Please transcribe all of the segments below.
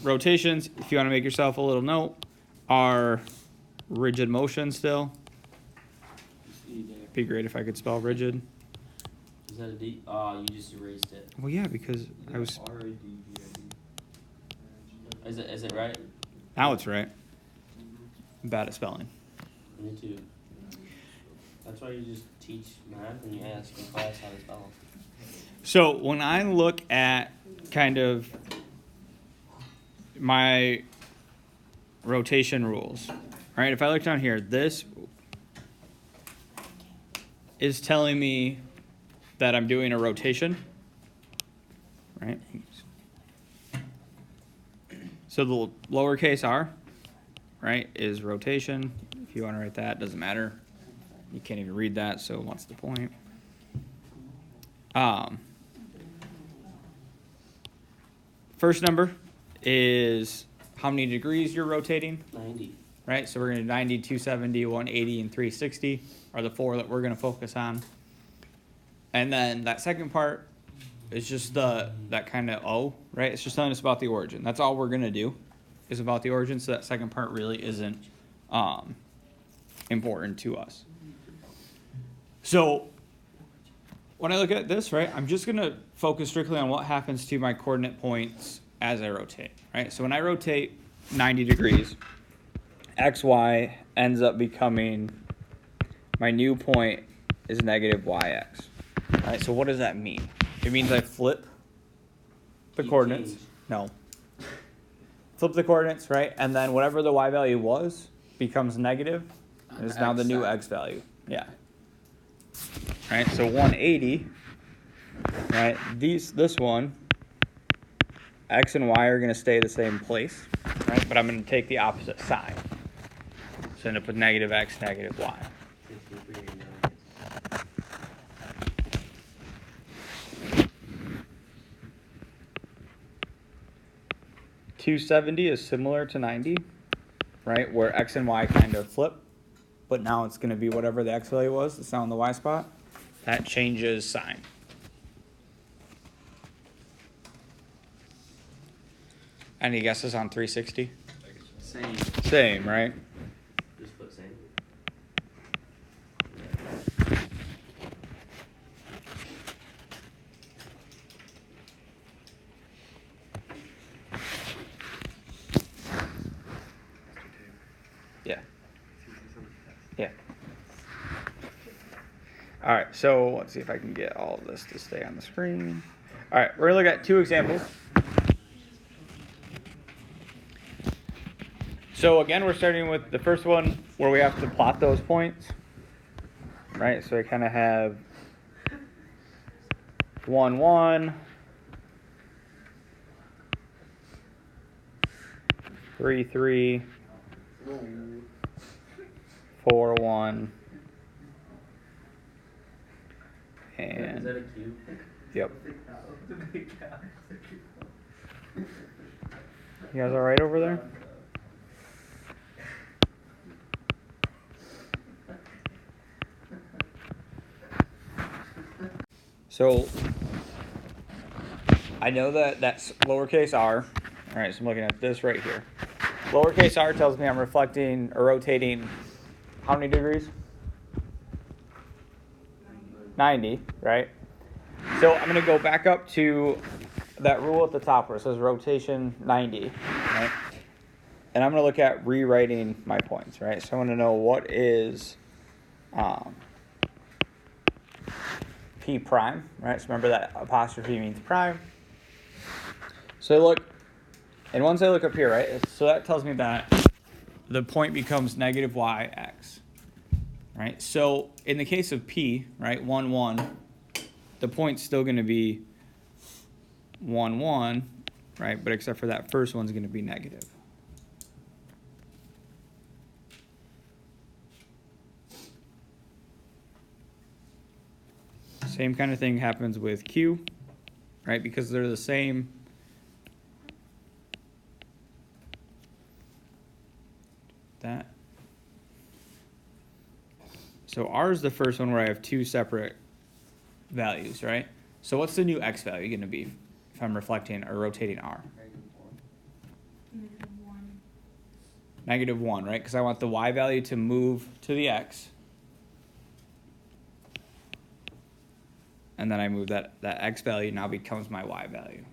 rotations, if you want to make yourself a little note, are rigid motion still. Be great if I could spell rigid. Is that a D? Oh, you just erased it. Well, yeah, because I was. Is it right? Now it's right. I'm bad at spelling. Me too. That's why you just teach math and you ask in class how to spell. So when I look at kind of my rotation rules, right? If I look down here, this is telling me that I'm doing a rotation, right? So the lowercase r, right, is rotation. If you want to write that, doesn't matter. You can't even read that, so what's the point? First number is how many degrees you're rotating. 90. Right, so we're going to do 90, 270, 180, and 360 are the four that we're going to focus on. And then that second part is just that kind of O, right? It's just telling us about the origin. That's all we're going to do is about the origin, so that second part really isn't important to us. So when I look at this, right, I'm just going to focus strictly on what happens to my coordinate points as I rotate, right? So when I rotate 90 degrees, XY ends up becoming, my new point is negative YX. Right, so what does that mean? It means I flip the coordinates. Change. No. Flip the coordinates, right? And then whatever the Y value was becomes negative. And is now the new X value. Yeah. Right, so 180, right? This one, X and Y are going to stay the same place, right? But I'm going to take the opposite side. So end up with negative X, negative Y. 270 is similar to 90, right? Where X and Y kind of flip, but now it's going to be whatever the X value was. It's now in the Y spot. That changes sign. Any guesses on 360? Same. Same, right? Just put same. Yeah. Yeah. All right, so let's see if I can get all of this to stay on the screen. All right, we're going to look at two examples. So again, we're starting with the first one where we have to plot those points, right? So I kind of have 1, 1, 3, 3, 4, 1, and Is that a cube? yep. You guys all right over there? So I know that that's lowercase r. All right, so I'm looking at this right here. Lowercase r tells me I'm reflecting or rotating how many degrees? 90, right? So I'm going to go back up to that rule at the top where it says rotation 90, right? And I'm going to look at rewriting my points, right? So I want to know what is P prime, right? So remember that apostrophe means prime. So look, and once I look up here, right? So that tells me that the point becomes negative YX, right? So in the case of P, right, 1, 1, the point's still going to be 1, 1, right? But except for that first one's going to be negative. Same kind of thing happens with Q, right? Because they're the same. That. So R is the first one where I have two separate values, right? So what's the new X value going to be if I'm reflecting or rotating R? negative 1, right? Because I want the y value to move to the x. And then I move that x value now becomes my y value.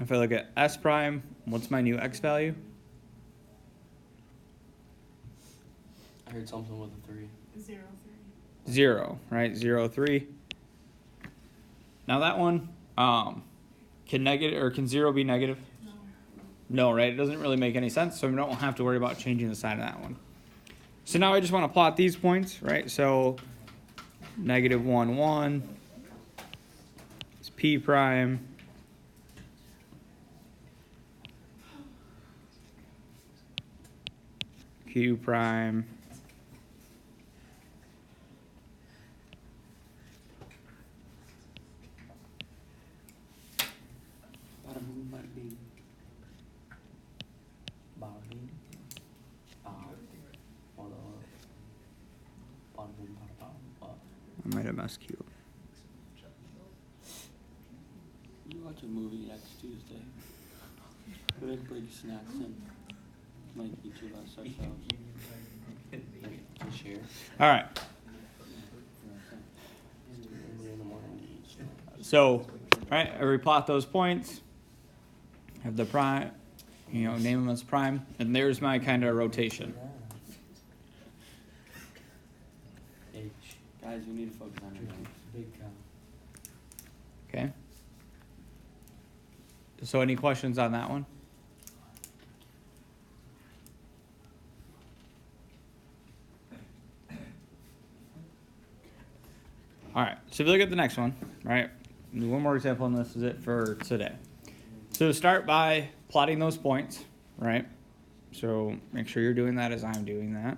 If I look at s prime, what's my new x value? I heard something with a 3. 0, 3. 0, right? 0, 3. Now that one, can 0 be negative? No. No, right? It doesn't really make any sense, so we don't have to worry about changing the sign of that one. So now I just want to plot these points, right? So negative 1, 1 is p prime. Q prime. Bada boom, bada bing. Bada bing. Bada boom, bada bada. I might have messed Q up. You watch a movie next Tuesday. Go ahead and bring snacks in. Might each of us ourselves. To share. All right. In the morning to eat snacks. So, all right, I replot those points. Have the prime, name them as prime, and there's my kind of rotation. H. Guys, we need to focus on it. Big cow. Okay. So, any questions on that one? All right, so if you look at the next one, right, one more example, and this is it for today. So start by plotting those points, right? So make sure you're doing that as I'm doing that.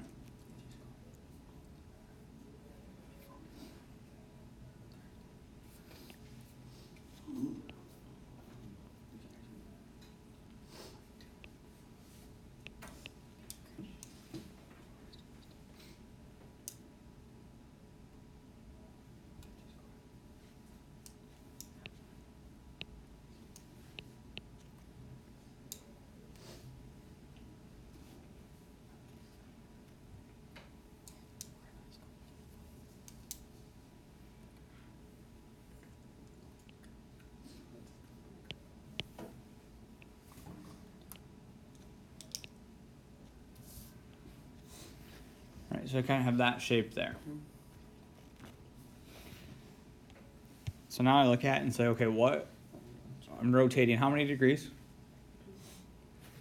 All right, so I kind of have that shape there. So now I look at it and say, okay, I'm rotating how many degrees?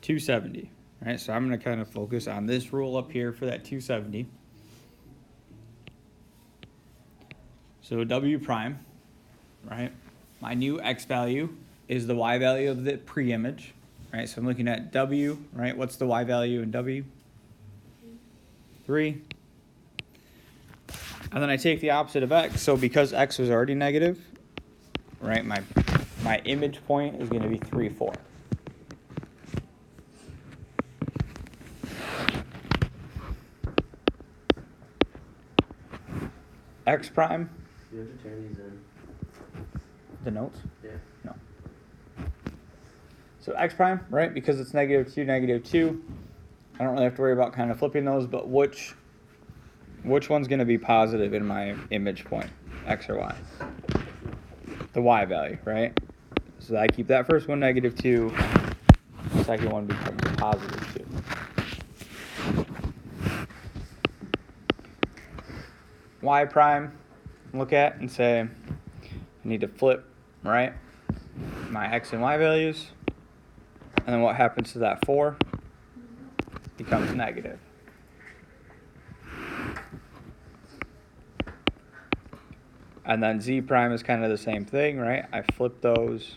270, right? So I'm going to kind of focus on this rule up here for that 270. So W prime, right? My new X value is the Y value of the pre-image, right? So I'm looking at W, right? What's the Y value in W? 3. And then I take the opposite of X. So because X was already negative, right, my image point is going to be 3, 4. X prime. You have to turn these in. The notes? Yeah. No. So X prime, right, because it's -2, -2. I don't really have to worry about kind of flipping those, but which one's going to be positive in my image point, X or Y? The Y value, right? So I keep that first one -2, the second one becomes +2. Y prime, look at and say, I need to flip, right, my X and Y values, and then what happens to that 4? Becomes negative. And then Z prime is kind of the same thing, right? I flip those,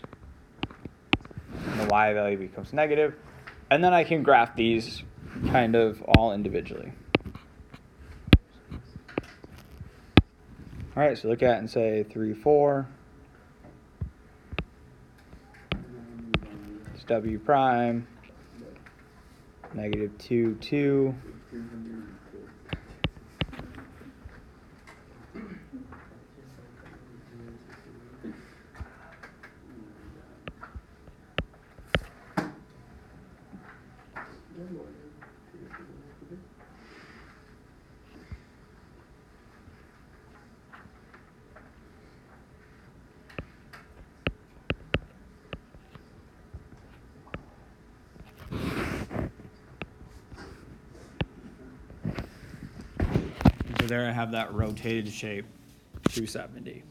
and the Y value becomes negative. And then I can graph these kind of all individually. All right, so look at it and say 3, 4. It's W prime, -2, 2. So there I have that rotated shape, 270.